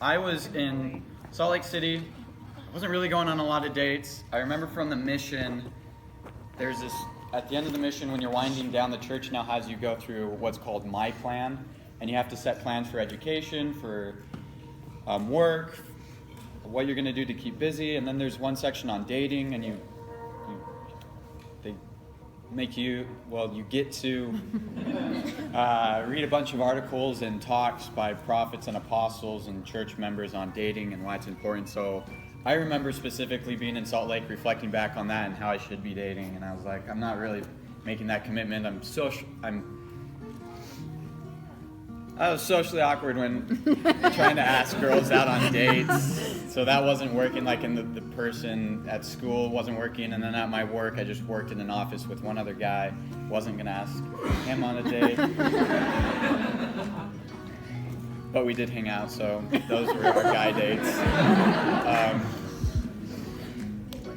I was in Salt Lake City. I wasn't really going on a lot of dates. I remember from the mission, there's this, at the end of the mission, when you're winding down, the church now has you go through what's called My Plan. And you have to set plans for education, for work, what you're going to do to keep busy. And then there's one section on dating, and they make you, well, you get to read a bunch of articles and talks by prophets and apostles and church members on dating and why it's important. So I remember specifically being in Salt Lake, reflecting back on that and how I should be dating. And I was like, I'm not really making that commitment. I was socially awkward when trying to ask girls out on dates, so that wasn't working. Like, in the person at school wasn't working, and then at my work, I just worked in an office with one other guy. Wasn't gonna ask him on a date, but we did hang out, so those were our guy dates.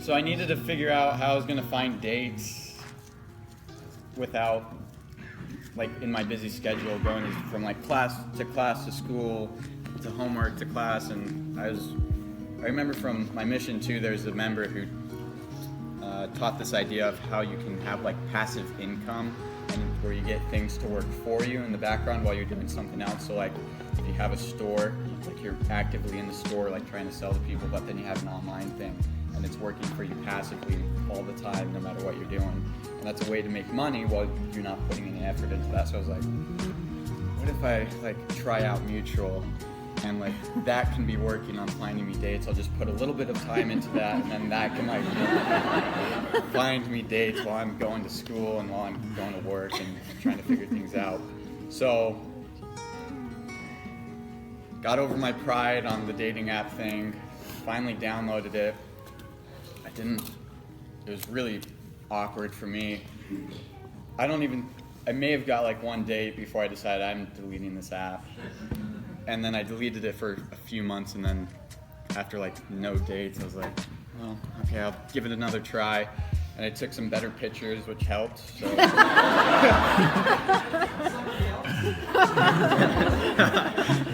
So I needed to figure out how I was gonna find dates without, like, in my busy schedule, going from like class to school to homework to class. And I remember from my mission too, there's a member who taught this idea of how you can have like passive income, and where you get things to work for you in the background while you're doing something else. So like, if you have a store, like, you're actively in the store, like, trying to sell to people, but then you have an online thing and it's working for you passively all the time, no matter what you're doing. And that's a way to make money while you're not putting any effort into that. So I was like, what if I like try out Mutual, and like that can be working on finding me dates. I'll just put a little bit of time into that, and then that can like find me dates while I'm going to school and while I'm going to work and trying to figure things out. So got over my pride on the dating app thing, finally downloaded it. It was really awkward for me. I may have got like one date before I decided I'm deleting this app. And then I deleted it for a few months, and then after like no dates, I was like, well, okay, I'll give it another try. And I took some better pictures, which helped. So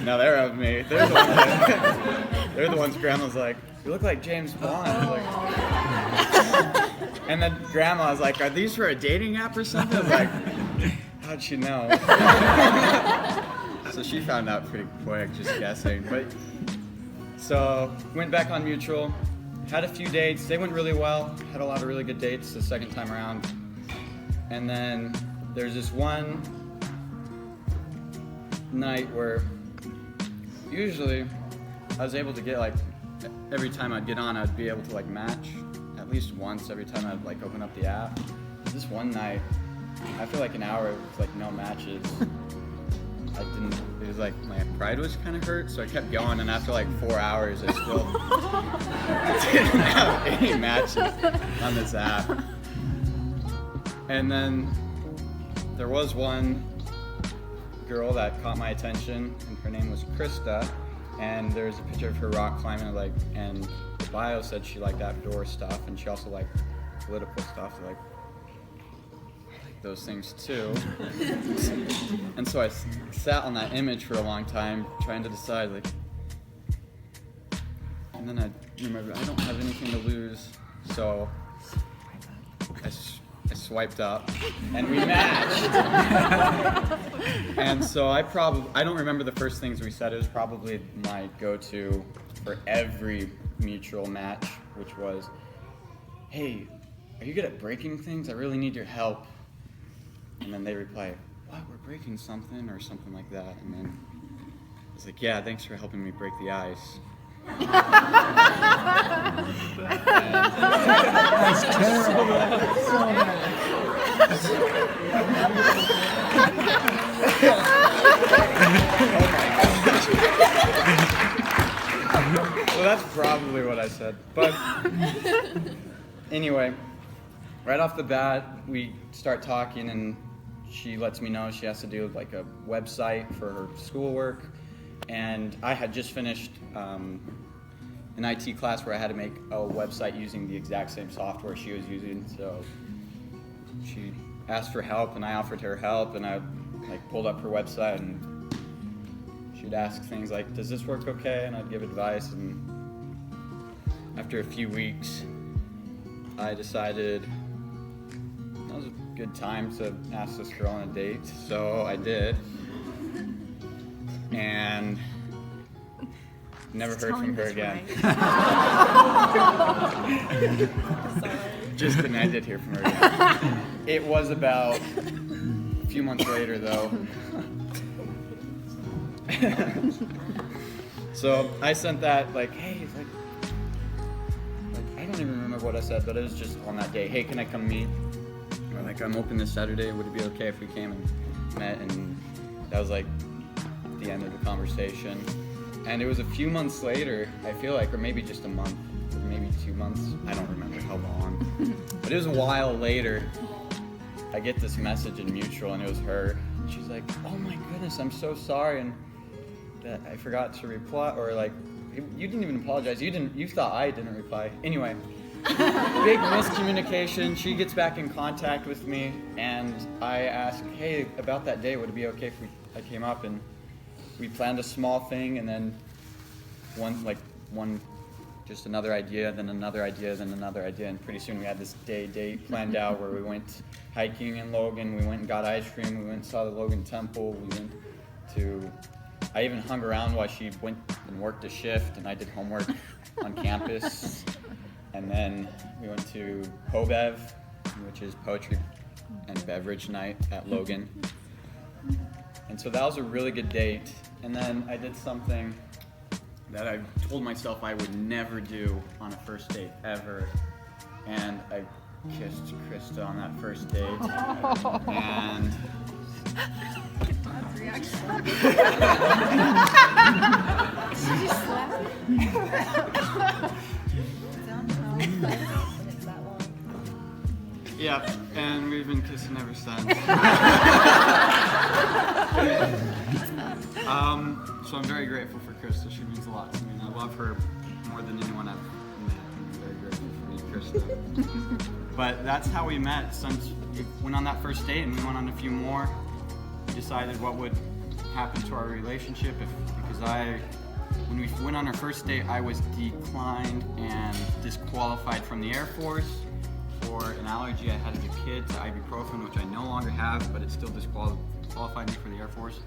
no, they're of me. They're the ones Grandma's like, you look like James Bond. I was like, and then Grandma was like, are these for a dating app or something? I was like, how'd she know? So she found out pretty quick, just guessing. But so went back on Mutual, had a few dates. They went really well. Had a lot of really good dates the second time around. And then there's this one night where usually I was able to get like, every time I'd get on, I'd be able to like match at least once every time I'd like open up the app. This one night, after like an hour with like no matches, it was like my pride was kind of hurt, so I kept going, and after like 4 hours, I still didn't have any matches on this app. And then there was one girl that caught my attention, and her name was Krista, and there's a picture of her rock climbing, like, and the bio said she liked outdoor stuff, and she also liked political stuff, so like those things too. And so I sat on that image for a long time trying to decide, like, and then I remembered I don't have anything to lose, so I swiped up and we matched. And so I don't remember the first things we said. It was probably my go-to for every Mutual match, which was, hey, are you good at breaking things? I really need your help. And then they reply, what, we're breaking something, or something like that. And then I was like, yeah, thanks for helping me break the ice. That's terrible. So Well, that's probably what I said. But anyway, right off the bat, we start talking, and she lets me know she has to do like a website for her schoolwork. And I had just finished an IT class where I had to make a website using the exact same software she was using. So she asked for help, and I offered her help, and I like pulled up her website, and she she'd ask things like, does this work okay? And I'd give advice, and after a few weeks, I decided that was a good time to ask this girl on a date, so I did. And never heard from her again. Just kidding, I did hear from her again. It was about a few months later, though. So I sent that like, hey, like I don't even remember what I said, but it was just on that day, hey, can I come meet? Or like, I'm open this Saturday, would it be okay if we came and met? And that was like the end of the conversation. And it was a few months later, I feel like, or maybe just a month, or maybe 2 months, I don't remember how long, but it was a while later, I get this message in mutual, and it was her. She's like, oh my goodness, I'm so sorry, and that I forgot to reply, or like, you didn't even apologize, you thought I didn't reply. Anyway, big miscommunication. She gets back in contact with me, and I ask, hey, about that day, would it be okay if I came up? And we planned a small thing, and then just another idea, then another idea, then another idea, and pretty soon we had this date planned out where we went hiking in Logan, we went and got ice cream, we went and saw the Logan Temple, I even hung around while she went and worked a shift, and I did homework on campus, and then we went to Hobev, which is poetry and beverage night at Logan. And so that was a really good date. And then I did something that I told myself I would never do on a first date, ever. And I kissed Krista on that first date. And Dad's reaction. Did you slap? It's that long. yeah, and we've been kissing ever since. So I'm very grateful for Krista. She means a lot to me, and I love her more than anyone I've met. I'm very grateful for you, Krista. But that's how we met. Since we went on that first date, and we went on a few more, we decided what would happen to our relationship because when we went on our first date, I was declined and disqualified from the Air Force for an allergy I had as a kid to ibuprofen, which I no longer have, but it still disqualified me for the Air Force.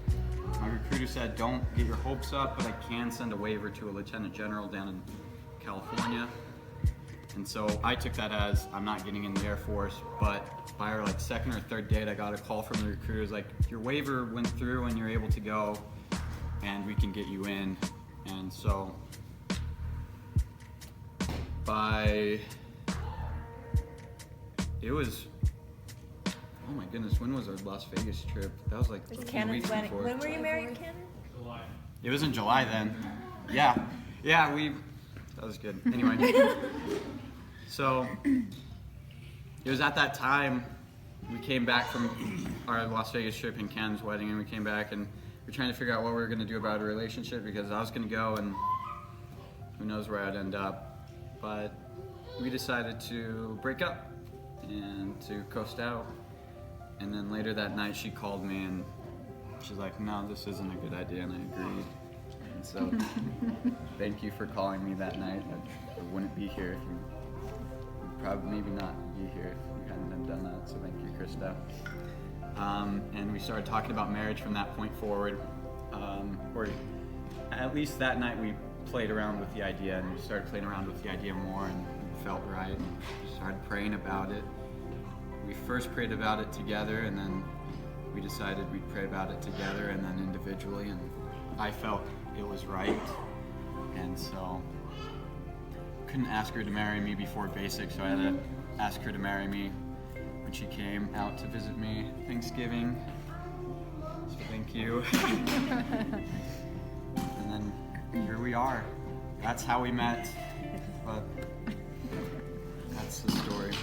My recruiter said, don't get your hopes up, but I can send a waiver to a lieutenant general down in California. And so I took that as I'm not getting in the Air Force, but by our second or third date, I got a call from the recruiters like, your waiver went through and you're able to go and we can get you in. And so oh my goodness, when was our Las Vegas trip? That was like It's a few Cannon's weeks wedding. before. When were you married, Cannon? July. It was in July then. Yeah, that was good. Anyway, so it was at that time we came back from our Las Vegas trip and Ken's wedding, and we came back and we're trying to figure out what we were going to do about a relationship because I was going to go and who knows where I'd end up. But we decided to break up and to coast out. And then later that night she called me and she's like, no, this isn't a good idea, and I agreed. And so thank you for calling me that night. I wouldn't be here if you probably maybe not be here if you hadn't done that, so thank you, Krista. And we started talking about marriage from that point forward. Or at least that night we played around with the idea, and we started playing around with the idea more, and it felt right, and we started praying about it. We first prayed about it together, and then we decided we'd pray about it together and then individually, and I felt it was right, and so couldn't ask her to marry me before basic, so I had to ask her to marry me when she came out to visit me Thanksgiving. So thank you. And then here we are. That's how we met, but that's the story.